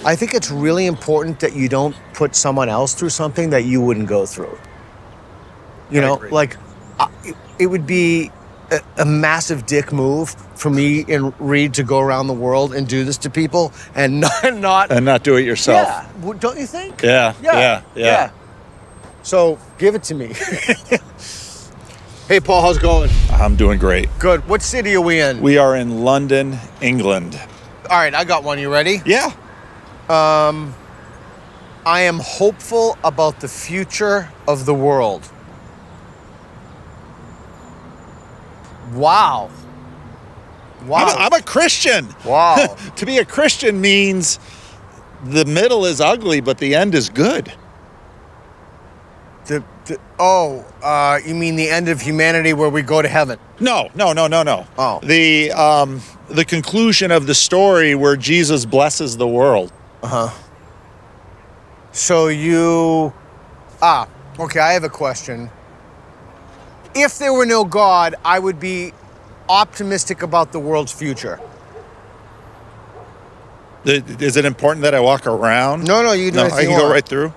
I think it's really important that you don't put someone else through something that you wouldn't go through. You know, agree. like it would be a massive dick move for me and Reed to go around the world and do this to people and not do it yourself. Yeah, don't you think? Yeah. So give it to me. Hey, Paul, how's it going? I'm doing great. Good. What city are we in? We are in London, England. All right, I got one. You ready? Yeah. I am hopeful about the future of the world. Wow. I'm a Christian. Wow. To be a Christian means the middle is ugly, but the end is good. You mean the end of humanity where we go to heaven? No. Oh. The conclusion of the story where Jesus blesses the world. Uh-huh. So okay, I have a question. If there were no God, I would be optimistic about the world's future. Is it important that I walk around? No, you can do anything I can you go want. right through.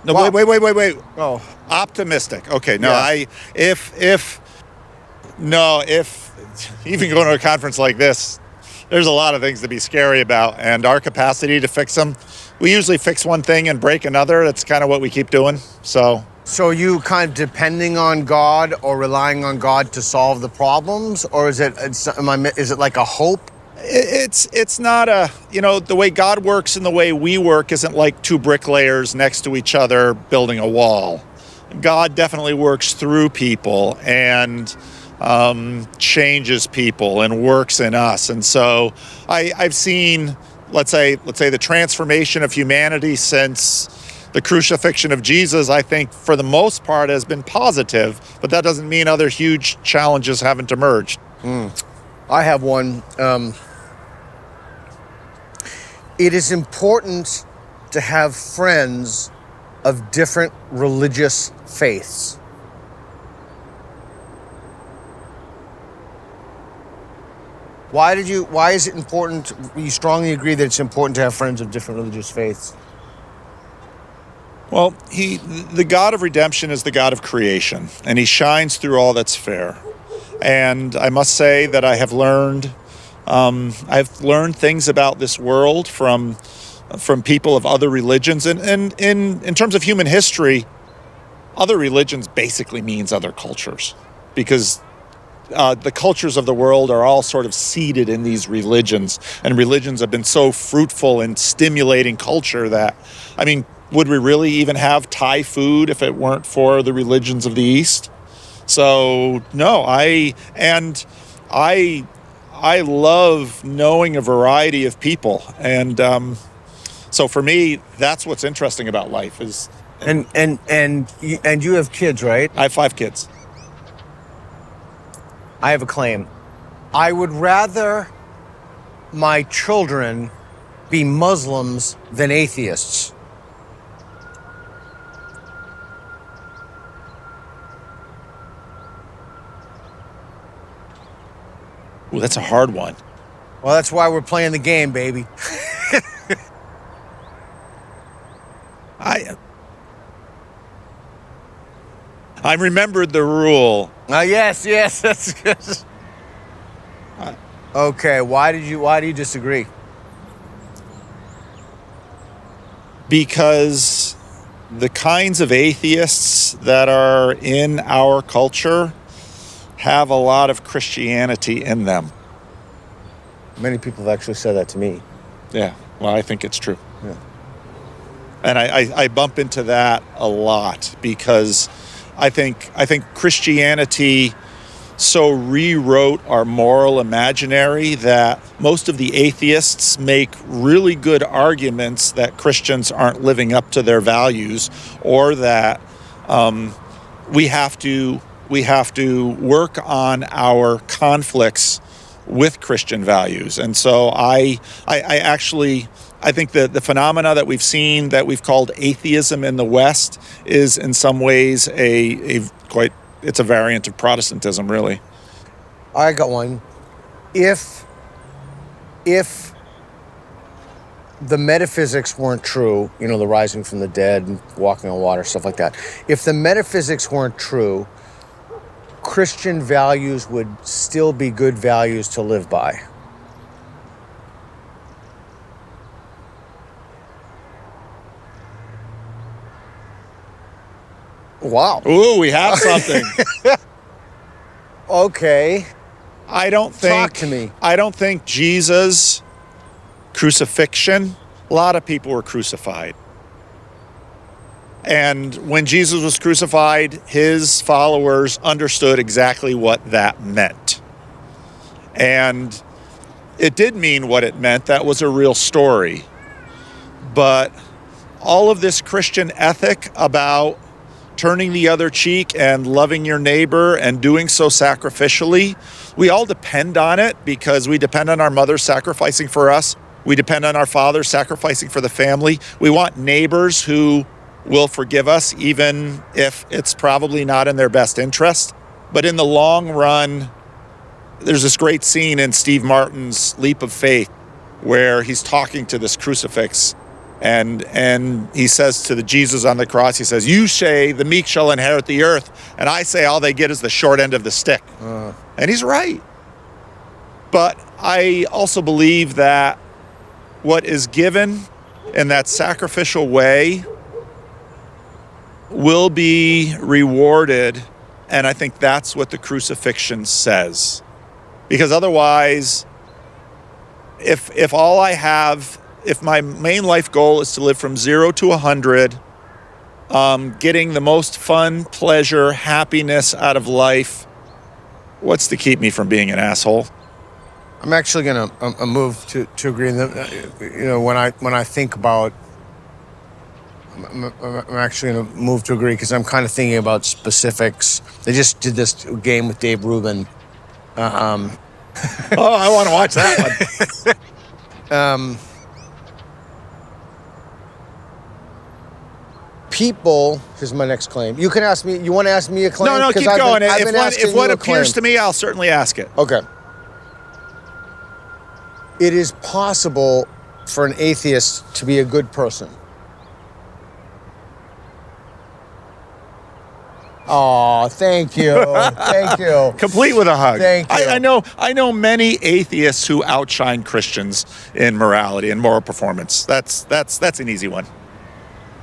No, Well- wait. Oh. Optimistic. Okay, no, Yeah. if even going to a conference like this, there's a lot of things to be scary about, and our capacity to fix them. We usually fix one thing and break another. That's kind of what we keep doing. So you kind of depending on God or relying on God to solve the problems, or is it like a hope? it's not the way God works and the way we work isn't like two bricklayers next to each other building a wall. God definitely works through people and changes people and works in us. And so I've seen, let's say the transformation of humanity since the crucifixion of Jesus, I think for the most part has been positive, but that doesn't mean other huge challenges haven't emerged. I have one. It is important to have friends of different religious faiths. Why is it important? You strongly agree that it's important to have friends of different religious faiths? Well, the God of redemption is the God of creation, and he shines through all that's fair. And I must say that I have learned things about this world from people of other religions. And in terms of human history, other religions basically means other cultures, because the cultures of the world are all sort of seated in these religions, and religions have been so fruitful in stimulating culture that, I mean, would we really even have Thai food if it weren't for the religions of the East? So no, I love knowing a variety of people, and so for me, that's what's interesting about life is. And you have kids, right? I have 5 kids. I have a claim. I would rather my children be Muslims than atheists. Ooh, that's a hard one. Well, that's why we're playing the game, baby. I remembered the rule. Yes, that's good. Okay, why do you disagree? Because the kinds of atheists that are in our culture have a lot of Christianity in them. Many people have actually said that to me. Yeah, well, I think it's true. Yeah. And I bump into that a lot because I think Christianity so rewrote our moral imaginary that most of the atheists make really good arguments that Christians aren't living up to their values, or that we have to work on our conflicts with Christian values. And so I think that the phenomena that we've seen, that we've called atheism in the West, is in some ways it's a variant of Protestantism, really. I got one. If the metaphysics weren't true, the rising from the dead and walking on water, stuff like that. If the metaphysics weren't true, Christian values would still be good values to live by. Wow. Ooh, we have something. Okay. I don't think. Talk to me. I don't think Jesus' crucifixion. A lot of people were crucified, and when Jesus was crucified, his followers understood exactly what that meant, and it did mean what it meant. That was a real story, but all of this Christian ethic about turning the other cheek and loving your neighbor and doing so sacrificially, we all depend on it because we depend on our mother sacrificing for us. We depend on our father sacrificing for the family. We want neighbors who will forgive us, even if it's probably not in their best interest. But in the long run, there's this great scene in Steve Martin's Leap of Faith where he's talking to this crucifix. And he says to the Jesus on the cross, he says, "You say the meek shall inherit the earth, and I say all they get is the short end of the stick." And he's right. But I also believe that what is given in that sacrificial way will be rewarded, and I think that's what the crucifixion says. Because otherwise, if all I have, if my main life goal is to live from 0 to 100, getting the most fun, pleasure, happiness out of life, what's to keep me from being an asshole? I'm actually going to move to agree. When I think about, I'm actually going to move to agree because I'm kind of thinking about specifics. They just did this game with Dave Rubin. Oh, I want to watch that one. People, here's my next claim. You can ask me, you want to ask me a claim? No, keep going. If one appears to me, I'll certainly ask it. Okay. It is possible for an atheist to be a good person. Oh, thank you. Thank you. Complete with a hug. Thank you. I know many atheists who outshine Christians in morality and moral performance. That's an easy one.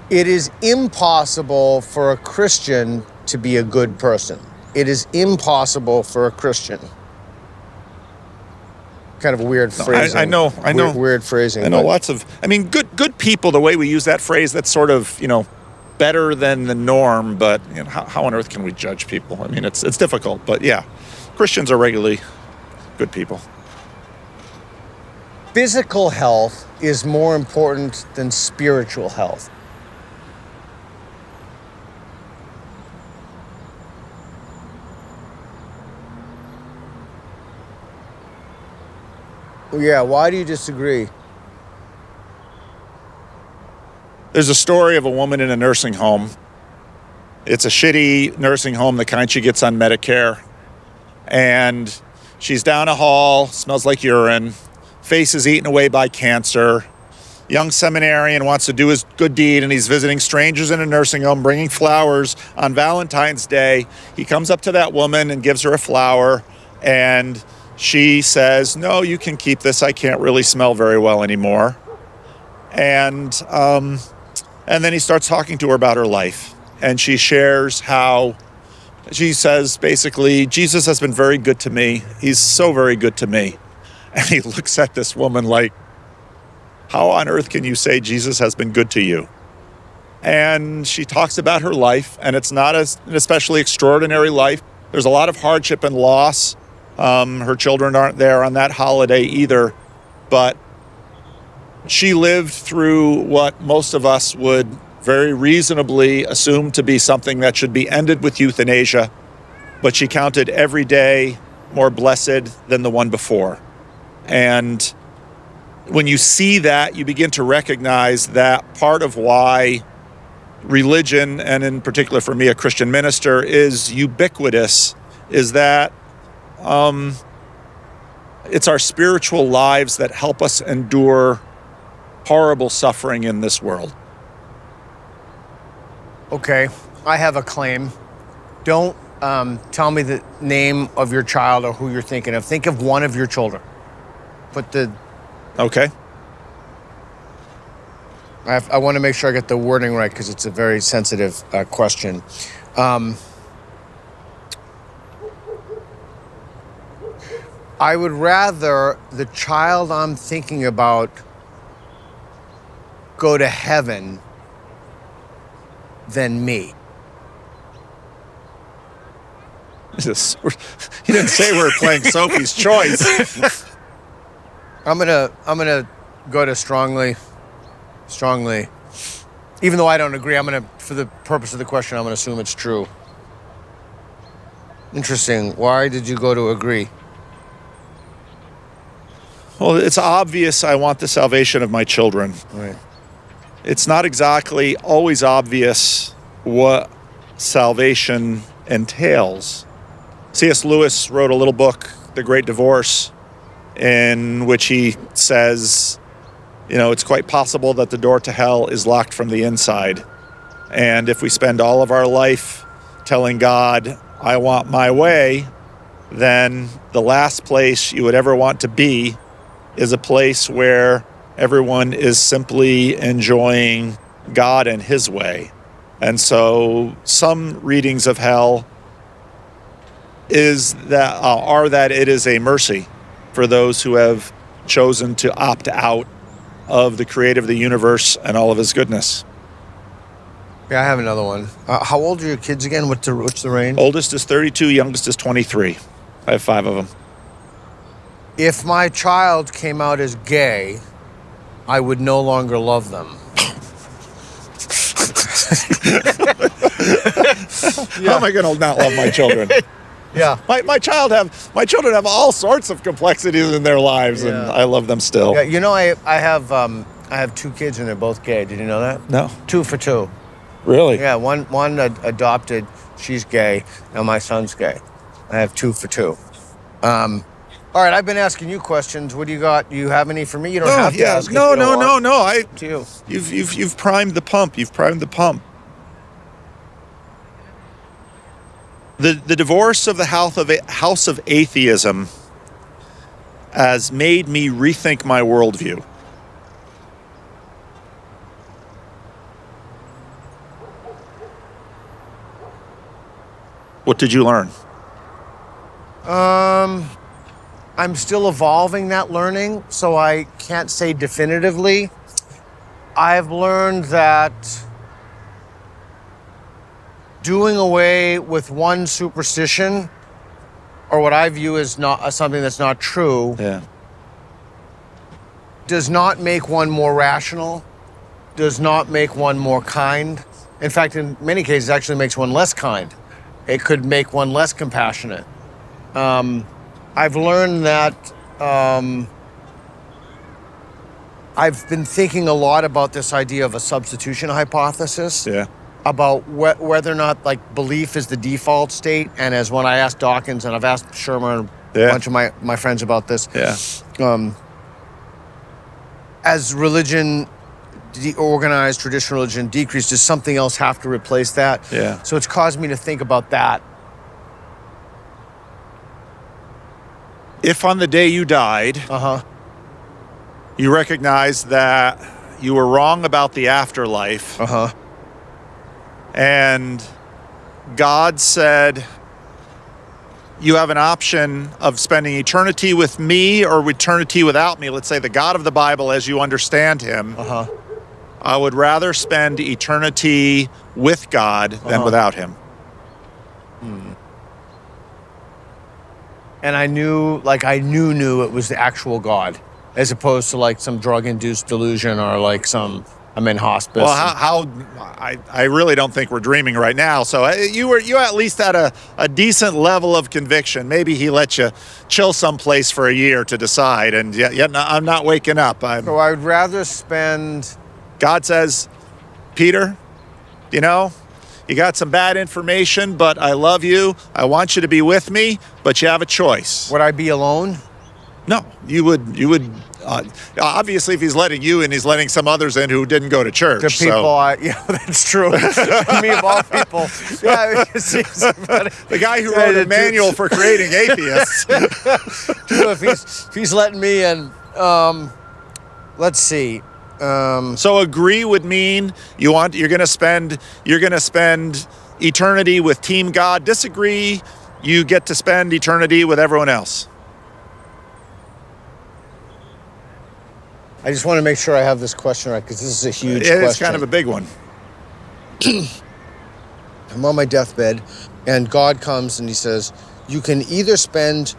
It is impossible for a Christian to be a good person. It is impossible for a Christian. Kind of a weird phrasing. I know. Weird phrasing. I know lots of, good people, the way we use that phrase, that's sort of, better than the norm, but how on earth can we judge people? It's difficult, but yeah, Christians are regularly good people. Physical health is more important than spiritual health. Yeah, why do you disagree? There's a story of a woman in a nursing home. It's a shitty nursing home, the kind she gets on Medicare. And she's down a hall, smells like urine, face is eaten away by cancer. Young seminarian wants to do his good deed, and he's visiting strangers in a nursing home, bringing flowers on Valentine's Day. He comes up to that woman and gives her a flower, and she says, "No, you can keep this. I can't really smell very well anymore." And then he starts talking to her about her life. And she shares how, she says, basically, Jesus has been very good to me. He's so very good to me. And he looks at this woman like, how on earth can you say Jesus has been good to you? And she talks about her life, and it's not an especially extraordinary life. There's a lot of hardship and loss. Her children aren't there on that holiday either, but she lived through what most of us would very reasonably assume to be something that should be ended with euthanasia, but she counted every day more blessed than the one before. And when you see that, you begin to recognize that part of why religion, and in particular for me, a Christian minister, is ubiquitous, is that it's our spiritual lives that help us endure horrible suffering in this world. Okay, I have a claim. Don't tell me the name of your child or who you're thinking of. Think of one of your children. Okay. I want to make sure I get the wording right because it's a very sensitive question. I would rather the child I'm thinking about go to heaven than me. You didn't say we were playing Sophie's Choice. I'm gonna go to strongly. Even though I don't agree, for the purpose of the question, I'm gonna assume it's true. Interesting. Why did you go to agree? Well, it's obvious I want the salvation of my children. Right. It's not exactly always obvious what salvation entails. C.S. Lewis wrote a little book, The Great Divorce, in which he says, it's quite possible that the door to hell is locked from the inside. And if we spend all of our life telling God, I want my way, then the last place you would ever want to be is a place where everyone is simply enjoying God and his way. And so some readings of hell are that it is a mercy for those who have chosen to opt out of the creator of the universe and all of his goodness. Yeah, I have another one. How old are your kids again? What's the range? Oldest is 32, youngest is 23. I have 5 of them. If my child came out as gay, I would no longer love them. How am I going to not love my children? Yeah. My children have all sorts of complexities in their lives, and I love them still. Yeah, I have 2 kids and they're both gay. Did you know that? No. 2 for 2. Really? Yeah, one adopted, she's gay, and my son's gay. I have 2 for 2. All right, I've been asking you questions. What do you got? Do you have any for me? You don't have to ask. No. To you. You've primed the pump. The divorce of the house of atheism has made me rethink my worldview. What did you learn? I'm still evolving that learning, so I can't say definitively. I've learned that doing away with one superstition, or what I view as not something that's not true, does not make one more rational, does not make one more kind. In fact, in many cases, it actually makes one less kind. It could make one less compassionate. I've learned that I've been thinking a lot about this idea of a substitution hypothesis. Yeah. About whether or not belief is the default state. And as when I asked Dawkins, and I've asked Shermer and a bunch of my friends about this. Yeah. As religion, organized traditional religion decreased, does something else have to replace that? Yeah. So it's caused me to think about that. If on the day you died, you recognize that you were wrong about the afterlife, and God said, you have an option of spending eternity with me or eternity without me, let's say the God of the Bible as you understand him, I would rather spend eternity with God than without him. And I knew it was the actual God, as opposed to some drug-induced delusion or some I'm in hospice. Well, I really don't think we're dreaming right now. So you at least had a decent level of conviction. Maybe he let you chill someplace for a year to decide, and yet I'm not waking up. So I would rather spend. God says, Peter, you got some bad information, but I love you. I want you to be with me, but you have a choice. Would I be alone? No, you would. Obviously, if he's letting you in, he's letting some others in who didn't go to church. The people, yeah, that's true. Me of all people. Yeah, the guy who wrote a manual for creating atheists. If he's letting me in, let's see. So agree would mean you're going to spend eternity with Team God. Disagree, you get to spend eternity with everyone else. I just want to make sure I have this question right, because this is a huge question. It's kind of a big one. I'm on my deathbed, and God comes and he says, you can either spend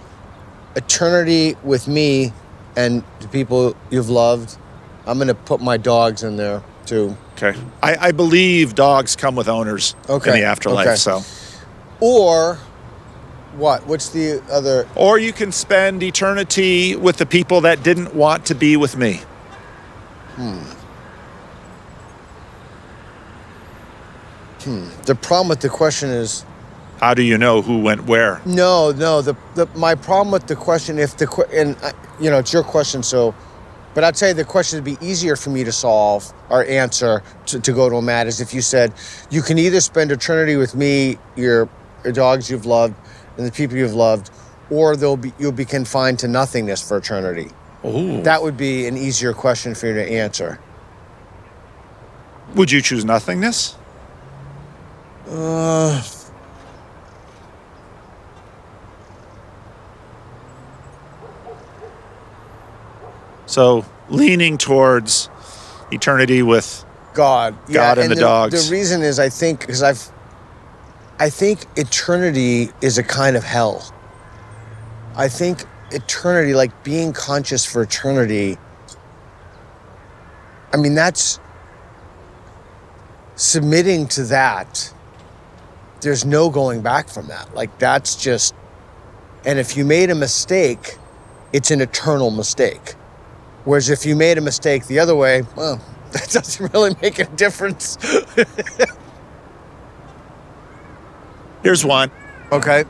eternity with me and the people you've loved. I'm going to put my dogs in there, too. Okay. I believe dogs come with owners in the afterlife, so. Or, what? What's the other? Or you can spend eternity with the people that didn't want to be with me. The problem with the question is, how do you know who went where? No. My problem with the question, it's your question, so, but I'd say the question would be easier for me to solve or answer to go to a mat is if you said, you can either spend eternity with me, your dogs you've loved, and the people you've loved, or you'll be confined to nothingness for eternity. Ooh. That would be an easier question for you to answer. Would you choose nothingness? So leaning towards eternity with God and the dogs. The reason is I think eternity is a kind of hell. I think eternity, like being conscious for eternity, I mean, that's submitting to that. There's no going back from that. Like, that's just, and if you made a mistake, it's an eternal mistake. Whereas if you made a mistake the other way, well, that doesn't really make a difference. Here's one. Okay.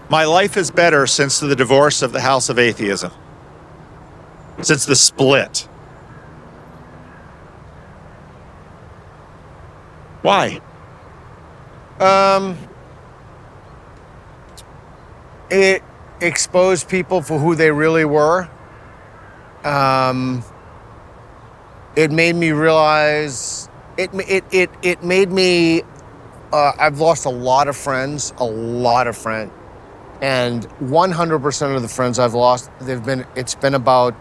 My life is better since the divorce of the House of Atheism. Since the split. Why? It exposed people for who they really were. It made me realize, it made me, I've lost a lot of friends, and 100% of the friends I've lost, it's been about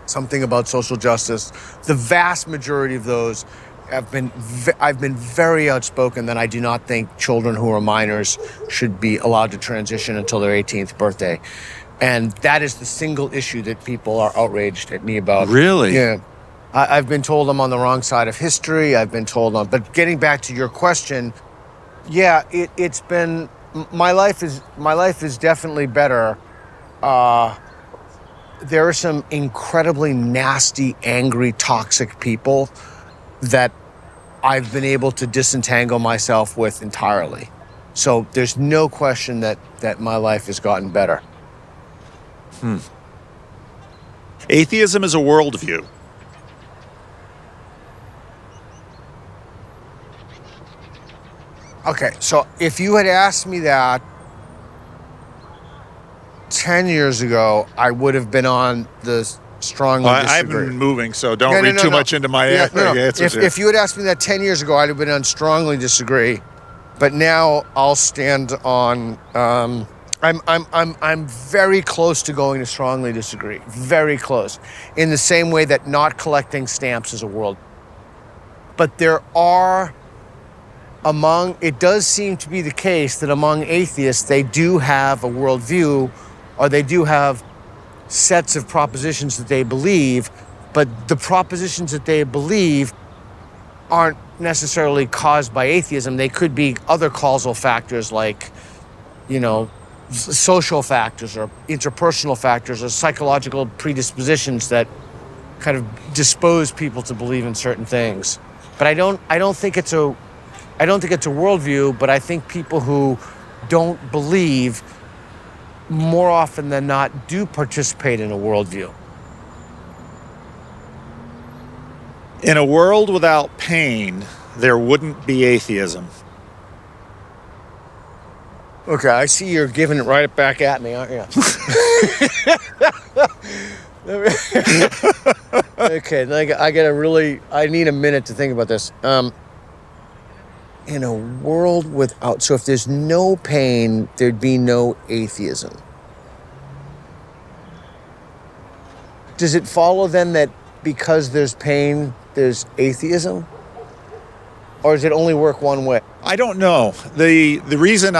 something about social justice. The vast majority of those I've been very outspoken that I do not think children who are minors should be allowed to transition until their 18th birthday. And that is the single issue that people are outraged at me about. Really? Yeah. I've been told I'm on the wrong side of history. But getting back to your question, yeah, it's been, my life is definitely better. There are some incredibly nasty, angry, toxic people that I've been able to disentangle myself with entirely. So there's no question that my life has gotten better. Atheism is a worldview. Okay, so if you had asked me that 10 years ago, I would have been on the strongly disagree. I've been moving, so don't read too much into my answers. If you had asked me that 10 years ago, I'd have been on strongly disagree. But now I'll stand on. I'm very close to going to strongly disagree. Very close. In the same way that not collecting stamps is a world. But there are it does seem to be the case that among atheists, they do have a worldview, or they do have sets of propositions that they believe, but the propositions that they believe aren't necessarily caused by atheism. They could be other causal factors like, social factors or interpersonal factors or psychological predispositions that kind of dispose people to believe in certain things. But I don't think it's a worldview, but I think people who don't believe more often than not, do participate in a worldview. In a world without pain, there wouldn't be atheism. Okay, I see you're giving it right back at me, aren't you? Okay, I need a minute to think about this. In a world without, so if there's no pain, there'd be no atheism. Does it follow then that because there's pain, there's atheism? Or does it only work one way? I don't know. The reason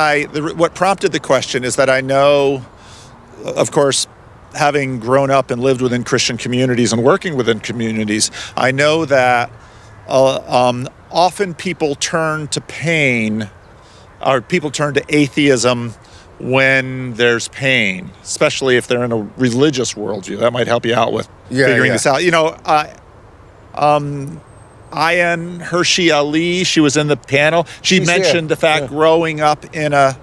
what prompted the question is that I know, of course, having grown up and lived within Christian communities and working within communities, I know that often people turn to pain, or people turn to atheism when there's pain, especially if they're in a religious worldview. That might help you out with figuring this out. You know, Ayan Hershey Ali, she was in the panel. She mentioned the fact growing up in an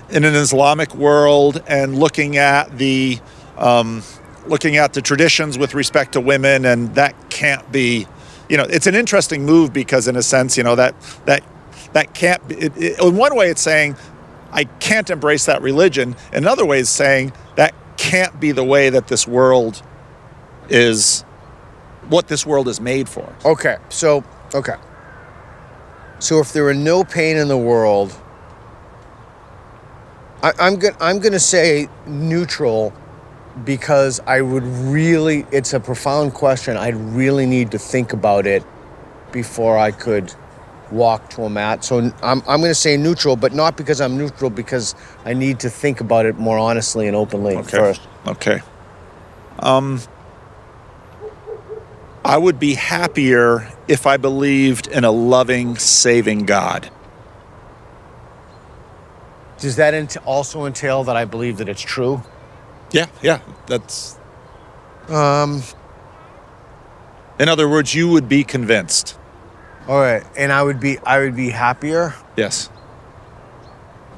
Islamic world and looking at the traditions with respect to women, and that can't be, you know, it's an interesting move because in a sense, you know, that can't be, in one way it's saying I can't embrace that religion. In another way it's saying that can't be the way that this world is, what this world is made for. Okay. So if there were no pain in the world, I'm going to say neutral, because it's a profound question. I'd really need to think about it before I could walk to a mat. So I'm going to say neutral, but not because I'm neutral, because I need to think about it more honestly and openly first. Okay. I would be happier if I believed in a loving, saving God. Does that also entail that I believe that it's true? Yeah, that's... In other words, you would be convinced. All right, and I would be happier? Yes.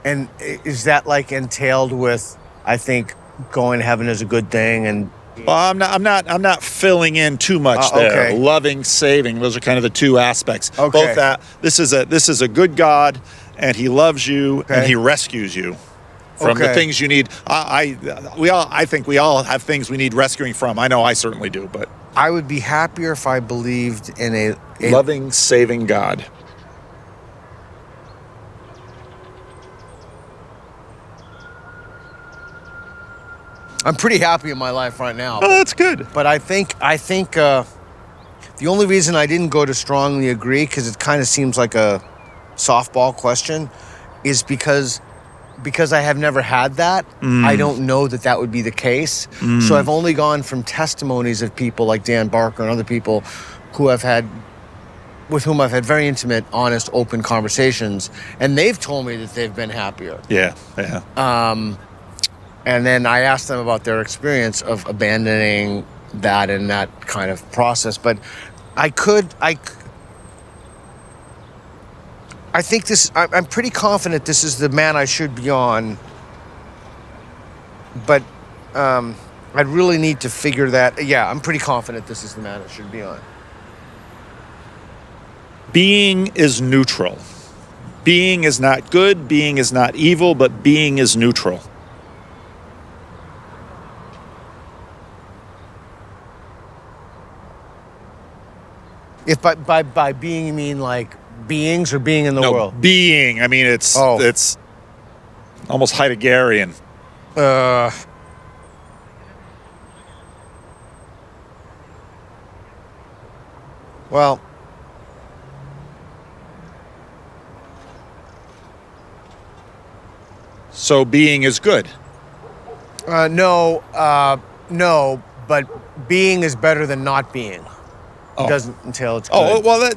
And is that like entailed with, I think, going to heaven is a good thing, and... Well, I'm not filling in too much there. Okay. Loving, saving, those are kind of the two aspects. Okay. Both that this is a good God, and He loves you, and He rescues you from the things you need. I think we all have things we need rescuing from. I know I certainly do, but I would be happier if I believed in a loving, saving God. I'm pretty happy in my life right now. Oh, that's good. But I think the only reason I didn't go to strongly agree, because it kind of seems like a softball question, is because I have never had that. I don't know that would be the case. So I've only gone from testimonies of people like Dan Barker and other people with whom I've had very intimate, honest, open conversations, and they've told me that they've been happier. Yeah. And then I asked them about their experience of abandoning that and that kind of process. But I'm pretty confident this is the man I should be on. But I'd really need to figure that. Yeah, I'm pretty confident this is the man I should be on. Being is neutral. Being is not good, being is not evil, but being is neutral. If by being you mean like beings or being in the world? Being. I mean, it's almost Heideggerian. Well, so being is good. No, but being is better than not being. It doesn't entail it's good. Oh, well,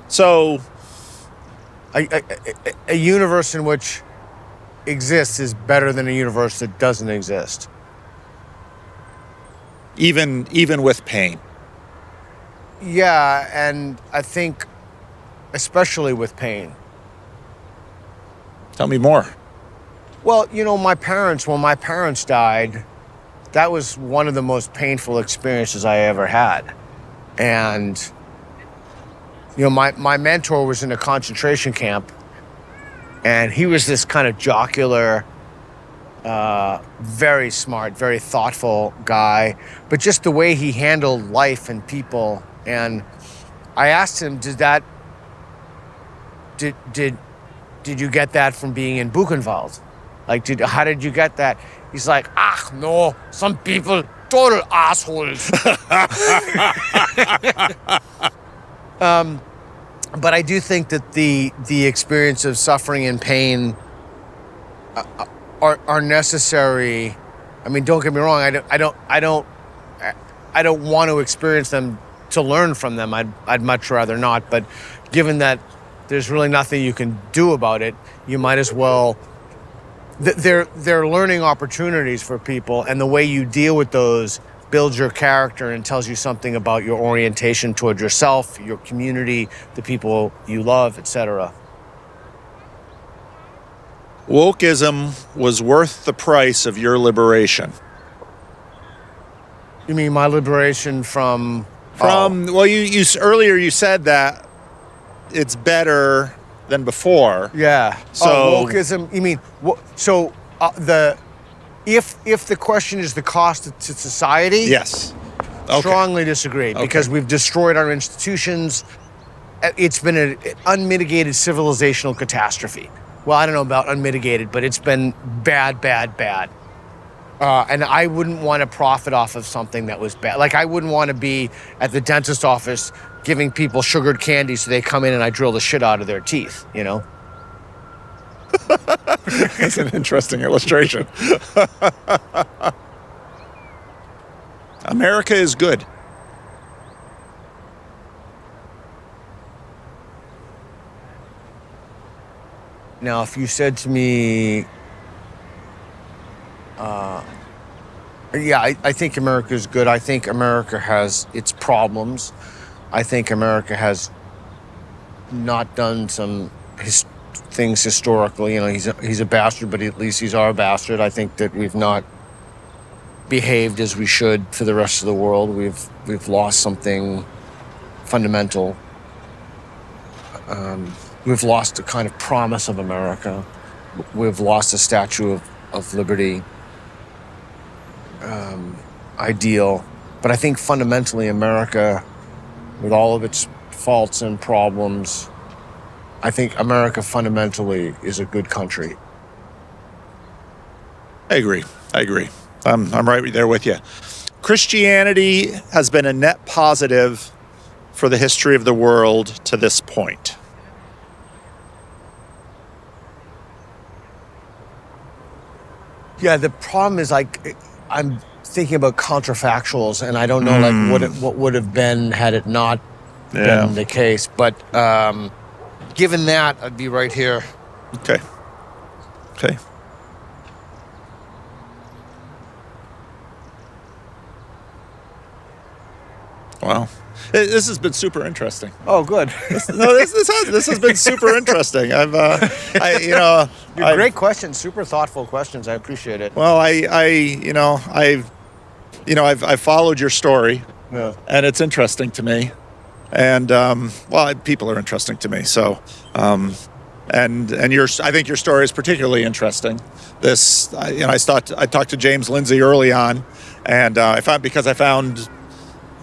so... A universe in which exists is better than a universe that doesn't exist. Even with pain. Yeah, and I think especially with pain. Tell me more. Well, when my parents died, that was one of the most painful experiences I ever had. And, my mentor was in a concentration camp, and he was this kind of jocular, very smart, very thoughtful guy, but just the way he handled life and people. And I asked him, did you get that from being in Buchenwald? Like, how did you get that? He's like, no, some people, total assholes. But I do think that the experience of suffering and pain are necessary. I mean, don't get me wrong. I don't want to experience them to learn from them. I'd much rather not. But given that there's really nothing you can do about it, you might as well. They're learning opportunities for people, and the way you deal with those builds your character and tells you something about your orientation toward yourself, your community, the people you love, etc. Wokeism was worth the price of your liberation. You mean my liberation from? Well, you earlier you said that it's better than before. Yeah. So wokeism. You mean so if the question is the cost to society? Yes. Okay. Strongly disagree, because we've destroyed our institutions. It's been an unmitigated civilizational catastrophe. Well, I don't know about unmitigated, but it's been bad. And I wouldn't want to profit off of something that was bad. Like, I wouldn't want to be at the dentist office giving people sugared candy so they come in and I drill the shit out of their teeth, That's an interesting illustration. America is good. Now, if you said to me, I think America is good. I think America has its problems. I think America has not done some things historically. He's a bastard, but at least he's our bastard. I think that we've not behaved as we should for the rest of the world. We've lost something fundamental. We've lost a kind of promise of America. We've lost a statue of liberty ideal. But I think fundamentally America, with all of its faults and problems, I think America fundamentally is a good country. I agree. I'm right there with you. Christianity has been a net positive for the history of the world to this point. Yeah, the problem is, like, I'm thinking about counterfactuals, and I don't know what would have been had it not been the case. But given that, I'd be right here. Okay. Wow. This has been super interesting. Oh, good. This has been super interesting. Great questions, super thoughtful questions. I appreciate it. Well, I've followed your story, and it's interesting to me, and people are interesting to me. So, I think your story is particularly interesting. I talked to James Lindsay early on, and I found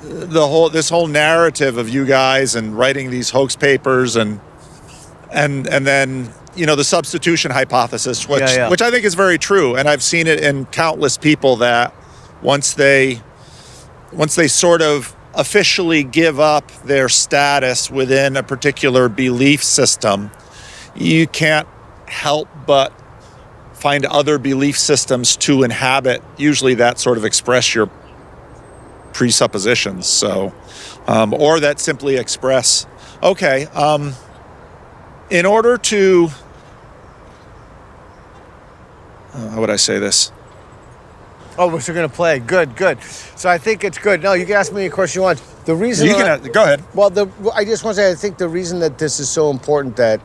this whole narrative of you guys and writing these hoax papers and then the substitution hypothesis, which I think is very true, and I've seen it in countless people that once they sort of officially give up their status within a particular belief system, you can't help but find other belief systems to inhabit, usually that sort of express your presuppositions, so or that simply express in order to how would I say this? Oh, we're still going to play. Good. So I think it's good. No, you can ask me any question you want. The reason go ahead. Well, I just want to say, I think the reason that this is so important, that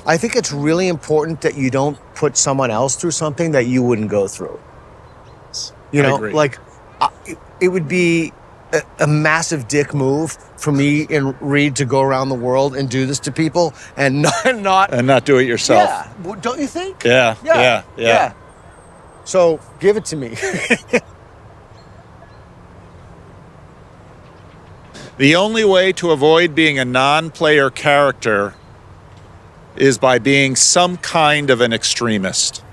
I think it's really important that you don't put someone else through something that you wouldn't go through. You know, agree. like it would be a massive dick move for me and Reed to go around the world and do this to people and not do it yourself. Yeah, well, don't you think? Yeah. So give it to me. The only way to avoid being a non-player character is by being some kind of an extremist.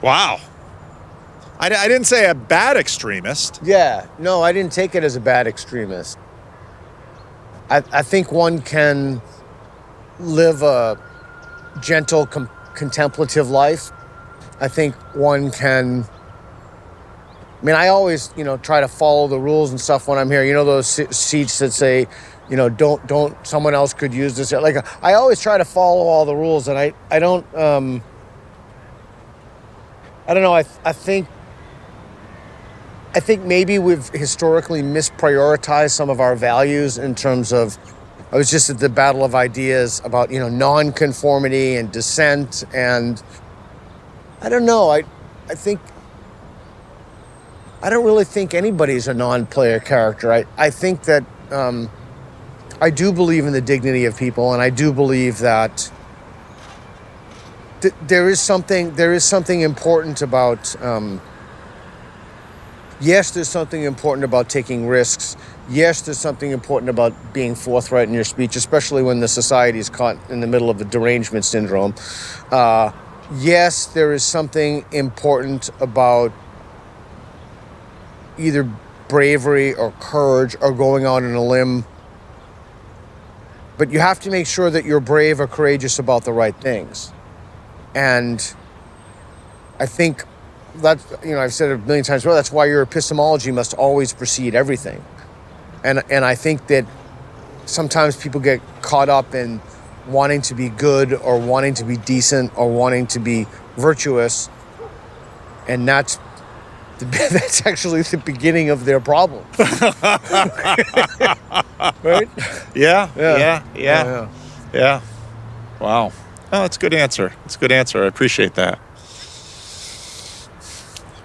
Wow. I didn't say a bad extremist. Yeah, no, I didn't take it as a bad extremist. I think one can live a gentle, contemplative life. I think one can... I mean, I always, try to follow the rules and stuff when I'm here. You know those seats that say, don't, someone else could use this. Like, I always try to follow all the rules, and I don't know. I think maybe we've historically misprioritized some of our values in terms of, I was just at the Battle of Ideas about, nonconformity and dissent, and I don't know. I don't really think anybody's a non-player character. I think that I do believe in the dignity of people, and I do believe that there is something important about. Yes, there's something important about taking risks. Yes, there's something important about being forthright in your speech, especially when the society is caught in the middle of a derangement syndrome. Yes, there is something important about either bravery or courage or going out on a limb. But you have to make sure that you're brave or courageous about the right things. And I think that's, I've said it a million times before, that's why your epistemology must always precede everything. And I think that sometimes people get caught up in wanting to be good or wanting to be decent or wanting to be virtuous. And that's actually the beginning of their problem. Right? Yeah. Wow. Oh, that's a good answer. I appreciate that.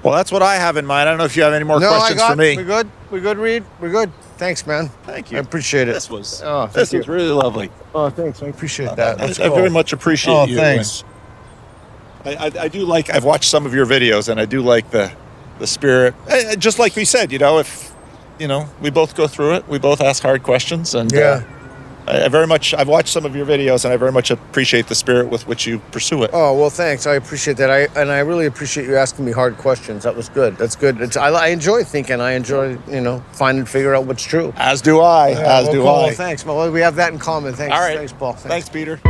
Well, that's what I have in mind. I don't know if you have any more questions for me. We're good, Reed. We're good. Thanks, man. Thank you. I appreciate it. This was really lovely. Oh, thanks. I appreciate that. I very much appreciate you. Thanks. I do like, I've watched some of your videos, and I do like the spirit. Just like we said, if, we both go through it, we both ask hard questions, and I've watched some of your videos, and I very much appreciate the spirit with which you pursue it. Oh, well, thanks. I appreciate that. I really appreciate you asking me hard questions. That was good. That's good. I enjoy thinking. I enjoy, figure out what's true. As do I. Cool. Thanks. Well, we have that in common. Thanks. All right. Thanks, Paul. Thanks, Peter.